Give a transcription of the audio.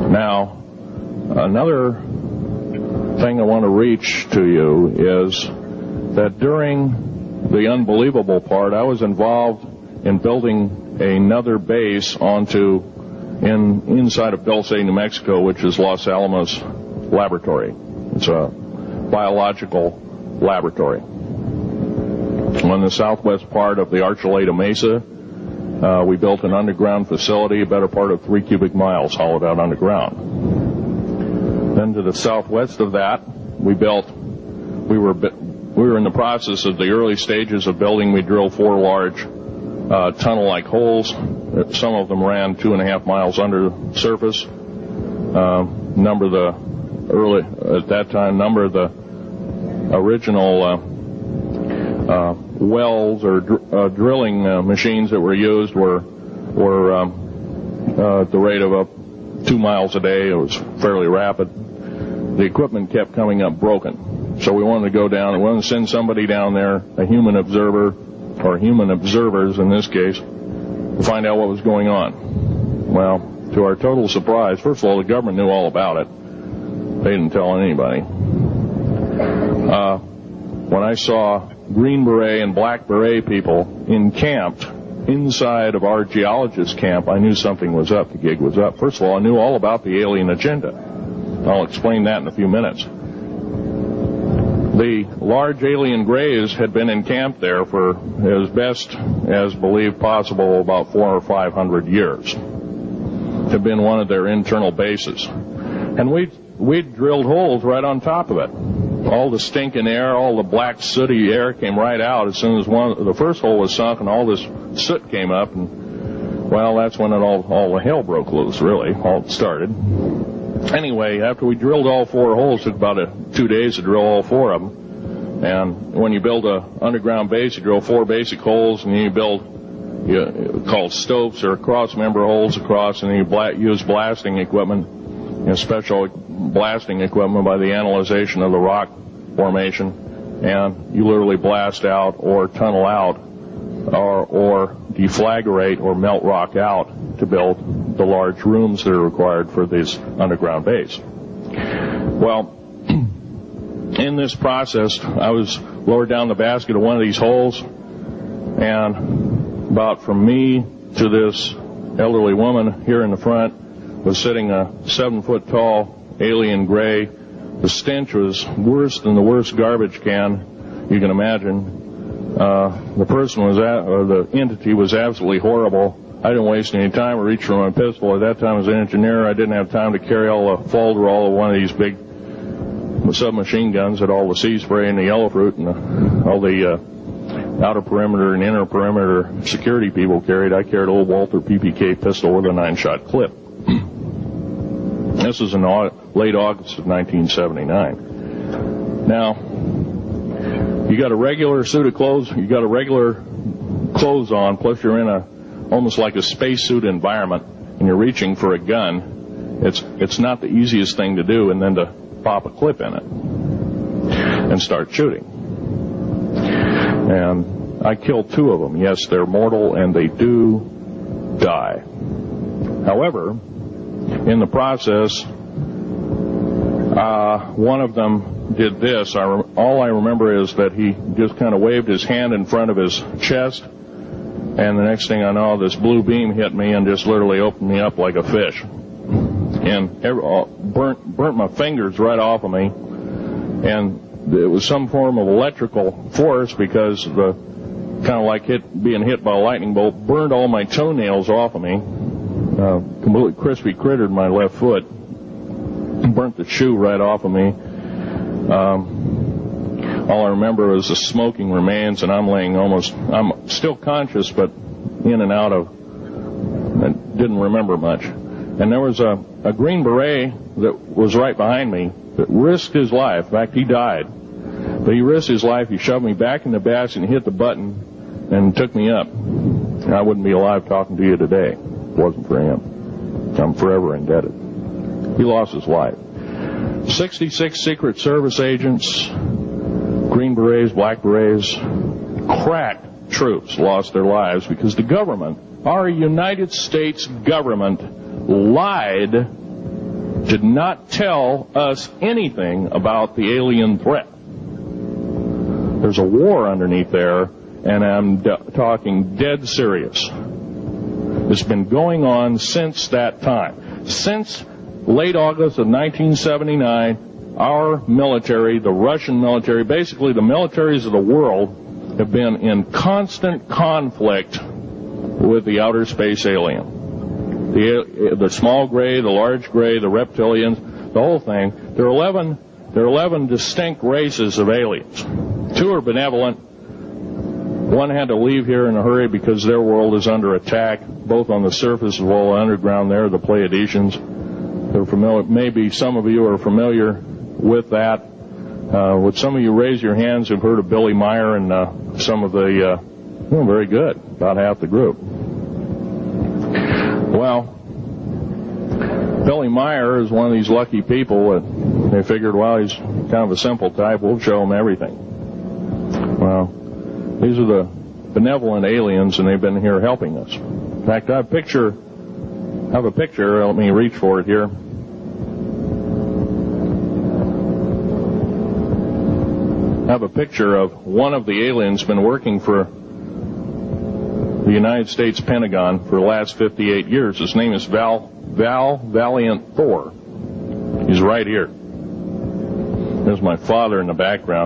Now, another thing I want to reach to you is that during the unbelievable part, I was involved in building another base inside of Dulce, New Mexico, which is Los Alamos Laboratory. It's a biological laboratory. On the southwest part of the Archuleta Mesa, we built an underground facility, a better part of 3 cubic miles hollowed out underground. Then to the southwest of that, we were in the process of the early stages of building. We drilled 4 large tunnel-like holes. Some of them ran 2.5 miles under the surface. Number of the original wells or drilling machines that were used were at the rate of 2 miles a day. It was fairly rapid. The equipment kept coming up broken. So we wanted to go down and we wanted to send somebody down there, a human observer, or human observers in this case, to find out what was going on. Well, to our total surprise, first of all, the government knew all about it. They didn't tell anybody. When I saw Green Beret and Black Beret people encamped inside of our geologist camp, I knew something was up. The gig was up. First of all, I knew all about the alien agenda. I'll explain that in a few minutes. The large alien grays had been encamped there for as best as believed possible about 400 or 500 years. Had been one of their internal bases. And we drilled holes right on top of it. All the stinking air, all the black sooty air came right out as soon as the first hole was sunk, and all this soot came up, and well, that's when all the hell broke loose, really, all started. Anyway, after we drilled all 4 holes, it took about 2 days to drill all 4 of them. And when you build an underground base, you drill 4 basic holes, and then you build called stopes or cross-member holes across, and then you use blasting equipment, special blasting equipment by the analyzation of the rock formation, and you literally blast out or tunnel out or deflagrate or melt rock out to build the large rooms that are required for this underground base. Well, in this process, I was lowered down the basket of one of these holes, and about from me to this elderly woman here in the front was sitting a 7-foot-tall alien gray. The stench was worse than the worst garbage can you can imagine. The person the entity was absolutely horrible. I didn't waste any time. I reached for my pistol. At that time, as an engineer, I didn't have time to carry all the Folderol of one of these big submachine guns that all the sea spray and the yellow fruit and all the outer perimeter and inner perimeter security people carried. I carried an old Walther PPK pistol with a 9-shot clip. This was in late August of 1979. Now, you got a regular suit of clothes, you got a regular clothes on, plus you're in almost like a spacesuit environment, and you're reaching for a gun. It's not the easiest thing to do, and then to pop a clip in it and start shooting. And I killed 2 of them. Yes, they're mortal, and they do die. However, in the process, one of them did this. All I remember is that he just kind of waved his hand in front of his chest, and the next thing I know, this blue beam hit me and just literally opened me up like a fish. And burnt my fingers right off of me. And it was some form of electrical force, because kind of like being hit by a lightning bolt, burned all my toenails off of me. Completely crispy crittered my left foot. Burnt the shoe right off of me. All I remember is the smoking remains, and I'm still conscious, but in and out of, I didn't remember much. And there was a Green Beret that was right behind me that risked his life. In fact, he died. But he risked his life. He shoved me back in the basket and hit the button and took me up. And I wouldn't be alive talking to you today if it wasn't for him. I'm forever indebted. He lost his life. 66 Secret Service agents, Green Berets, Black Berets, crack troops lost their lives because the government, our United States government, lied did not tell us anything about the alien threat. There's a war underneath there, and I'm talking dead serious. It's been going on since that time. Since late August of 1979, our military, the Russian military, basically the militaries of the world, have been in constant conflict with the outer space alien. The small gray, the large gray, the reptilians, the whole thing. There are 11 distinct races of aliens. 2 are benevolent. 1 had to leave here in a hurry because their world is under attack, both on the surface as well as underground there, the Pleiadians. They're familiar. Maybe some of you are familiar with that. Would some of you raise your hands who've heard of Billy Meyer and some of the, very good, about half the group. Well, Billy Meyer is one of these lucky people that they figured, well, he's kind of a simple type, we'll show him everything. Well, these are the benevolent aliens, and they've been here helping us. In fact, I have a picture, let me reach for it here. I have a picture of one of the aliens been working for the United States Pentagon for the last 58 years. His name is Val Valiant Thor. He's right here. There's my father in the background.